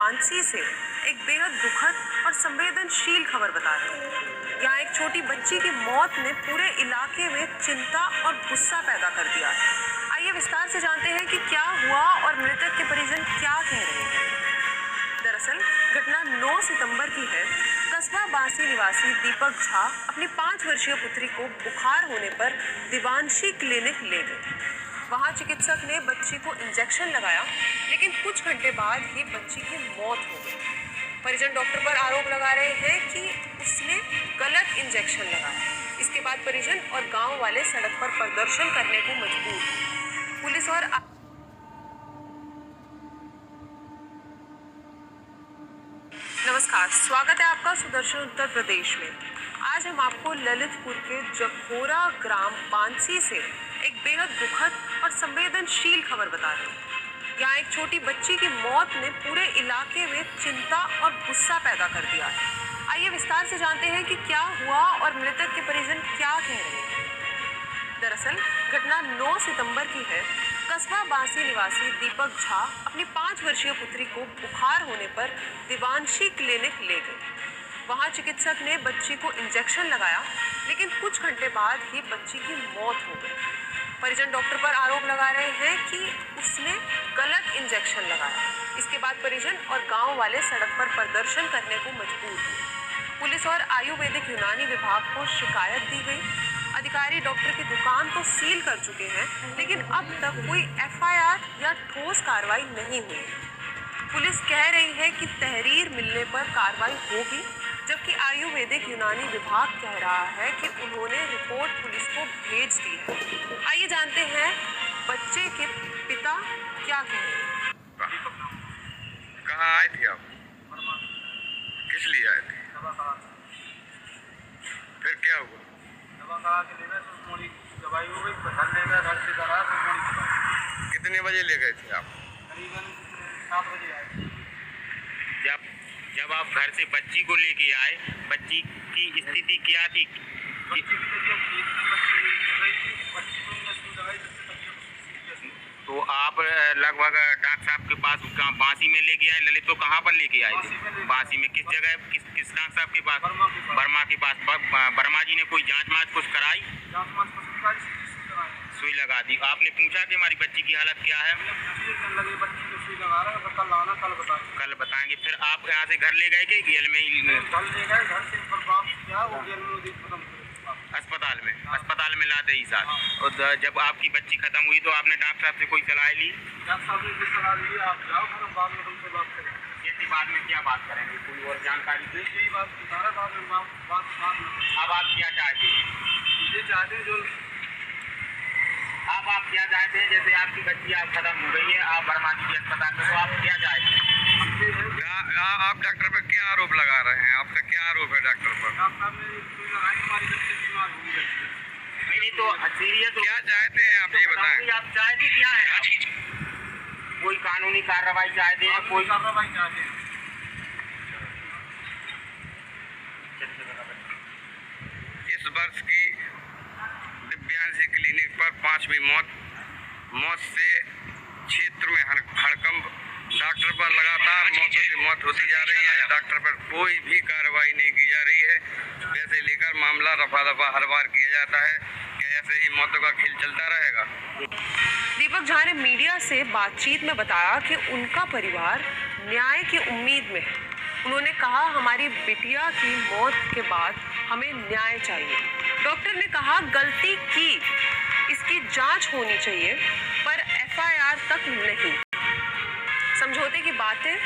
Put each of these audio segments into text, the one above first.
मानसी से एक बेहद दुखद और संवेदनशील खबर बता रहे हैं। यहाँ एक छोटी बच्ची की मौत ने पूरे इलाके में चिंता और गुस्सा पैदा कर दिया है। आइए विस्तार से जानते हैं कि क्या हुआ और मृतक के परिजन क्या कह रहे हैं। दरअसल घटना 9 सितंबर की है। कस्बा बांसी निवासी दीपक झा अपनी 5 वर्षीय पुत्री को बुखार होने पर दिवांशी क्लिनिक ले गए। वहां चिकित्सक ने बच्ची को इंजेक्शन लगाया, लेकिन कुछ घंटे बाद ही बच्ची की मौत हो गई। परिजन डॉक्टर पर आरोप लगा रहे हैं कि उसने गलत इंजेक्शन लगाया। इसके बाद परिजन और गांव वाले सड़क पर प्रदर्शन करने को मजबूर हुए। पुलिस और नमस्कार, स्वागत है आपका सुदर्शन उत्तर प्रदेश में। आज हम आपको ललितपुर के जखोरा ग्राम बांसी से एक बेहद दुखद और संवेदनशील खबर बता रहे हैं। यहाँ एक छोटी बच्ची की मौत ने पूरे इलाके में चिंता और गुस्सा पैदा कर दिया है। आइए विस्तार से जानते हैं कि क्या हुआ और मृतक के परिजन क्या कह रहे हैं। दरअसल घटना 9 सितंबर की है। कस्बा बांसी निवासी दीपक झा अपनी 5 वर्षीय पुत्री को बुखार होने पर दिवांशी क्लिनिक ले गए। वहां चिकित्सक ने बच्ची को इंजेक्शन लगाया, लेकिन कुछ घंटे बाद ही बच्ची की मौत हो गई। परिजन डॉक्टर पर आरोप लगा रहे हैं कि उसने गलत इंजेक्शन लगाया। इसके बाद परिजन और गांव वाले सड़क पर प्रदर्शन करने को मजबूर हुए। पुलिस और आयुर्वेदिक यूनानी विभाग को शिकायत दी गई। अधिकारी डॉक्टर की दुकान को सील कर चुके हैं, लेकिन अब तक कोई एफआईआर या ठोस कार्रवाई नहीं हुई। पुलिस कह रही है कि तहरीर मिलने पर कार्रवाई होगी, जबकि आयुर्वेदिक यूनानी विभाग कह रहा है कि उन्होंने रिपोर्ट पुलिस को भेज दी है। आइए जानते हैं बच्चे के पिता क्या कह रहे हैं। कहाँ आए थे आप? किस लिए आए थे? फिर क्या हुआ? दवाई हो गई, घर ले गए, घर से करा तो कितने बजे ले गए थे आप? करीबन 7 बजे आए। जब आप घर से बच्ची को लेके आए, बच्ची की स्थिति क्या थी? बच्ची की तबीयत ठीक थी, बच्ची गई थी, बच्ची को इंजेक्शन लगाई जिससे बच्ची तो आप लगभग डॉक्टर साहब के पास बांसी में लेके आए। ललित तो कहाँ पर लेके आए थे? बांसी में किस जगह, किस डॉक्टर साहब के पास? वर्मा के पास। वर्मा जी ने कोई जांच मांच कुछ कराई? सुई लगा दी। आपने पूछा कि हमारी बच्ची की हालत क्या है? कल बताएंगे। फिर आप यहाँ से घर ले गए कि गेल में ही? अस्पताल में लाते ही साथ। और जब आपकी बच्ची खत्म हुई तो आपने डॉक्टर साहब से कोई सलाह ली? डॉक्टर साहब ने सलाह ली, आप जाओ, फिर हम बाद में तुमसे बात करेंगे। इसी बात में क्या बात करेंगे? कोई और जानकारी दे? यही बात बता रहा, बाद में अब आप क्या चाहते हैं? ये चाहते हैं जो अब आप क्या चाहते हैं? जैसे आपकी बच्ची आप खत्म हो गई है, आप वर्मा जी के अस्पताल में, तो आप क्या चाहते हैं? आप डॉक्टर पर क्या आरोप लगा रहे हैं? आपका क्या आरोप है डॉक्टर पर? डॉक्टर ने सुई लगाई, हमारी बच्ची बीमार हो गई। नहीं तो सीरियस क्या चाहते हैं आप, ये बताएं। आप चाहते क्या है? आप कोई कानूनी कार्रवाई चाहते हैं? कोई कार्रवाई चाहते हैं। इस वर्ष की दिव्यांशी क्लिनिक पर 5वीं मौत से क्षेत्र में हड़कंप। डॉक्टर पर लगातार मौतों की मौत होती जा रही है। डॉक्टर पर कोई भी कार्रवाई नहीं की जा रही है। पैसे लेकर मामला रफा दफा हर बार किया जाता है। क्या ऐसे ही मौतों का खेल चलता रहेगा? दीपक झा ने मीडिया से बातचीत में बताया कि उनका परिवार न्याय की उम्मीद में है। उन्होंने कहा, हमारी बिटिया की मौत के बाद हमें न्याय चाहिए। डॉक्टर ने कहा, गलती की, इसकी जांच होनी चाहिए, पर एफआईआर तक नहीं। समझौते की बातें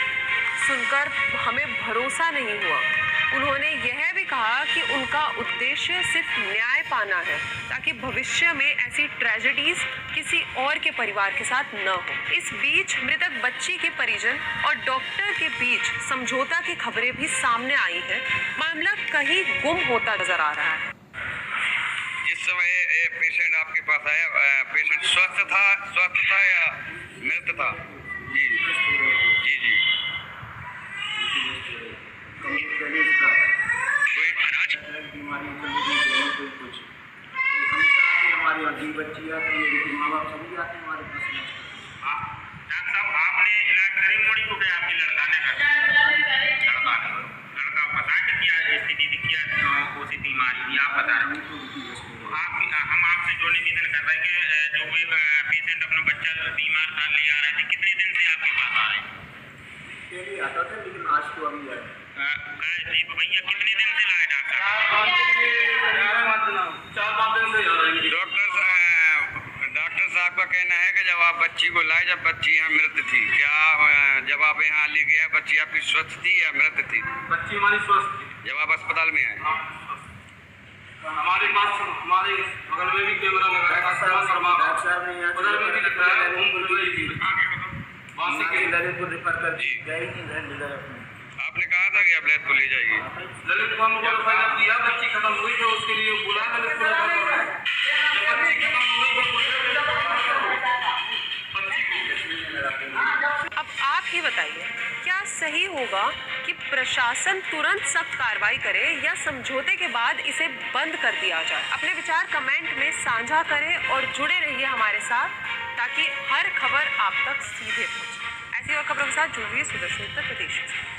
सुनकर हमें भरोसा नहीं हुआ। उन्होंने यह भी कहा कि उनका उद्देश्य सिर्फ न्याय पाना है, ताकि भविष्य में ऐसी ट्रेजेडीज किसी और के परिवार के साथ न हो। इस बीच मृतक बच्ची के परिजन और डॉक्टर के बीच समझौता की खबरें भी सामने आई हैं। मामला कहीं गुम होता नजर आ रहा है। जिस समय पेशेंट आपके पास आया, पेशेंट स्वस्थ था या मृत था? जी जी जी। कोई महाराज बीमारी कोई कुछ हमेशा हमारी अजीब बच्ची आती है, माँ बाप सभी आते हैं हमारे पास। डॉक्टर साहब, आपने इलाज करी मोड़ी को क्या आपके लड़का ने कर? के लिए आता था, लेकिन आज तो अभी आए। भैया कितने दिन से लाए डॉक्टर साहब? 4-5 दिन से डॉक्टर साहब का कहना है कि जब आप बच्ची को लाए, जब बच्ची यहाँ मृत थी, क्या जब आप यहाँ ले गए बच्ची आपकी स्वस्थ थी या मृत थी? बच्ची हमारी स्वस्थ थी। जब आप अस्पताल में आए? हमारे पास हमारे बगल में भी कैमरा लगा है, डॉक्टर साहब ने यहाँ उधर में भी लिखा है ललितपुर रेफर कर दी जाएगी। आपने कहा था कि आप ललितपुर ले जाइए। ललितपुर में बोला था किया, बच्ची खत्म हुई तो उसके लिए बुला ललितपुर रेफर कर रहा है। जब बच्ची खत्म हुई तो अब आप ही बताइए, क्या सही होगा कि प्रशासन तुरंत सख्त कार्रवाई करे या समझौते के बाद इसे बंद कर दिया जाए? अपने विचार कमेंट में साझा करें और जुड़े रहिए हमारे साथ ताकि हर खबर आप तक सीधे पहुंचे। ऐसी और खबरों के साथ जुड़िए सुदर्शन उत्तर प्रदेश से।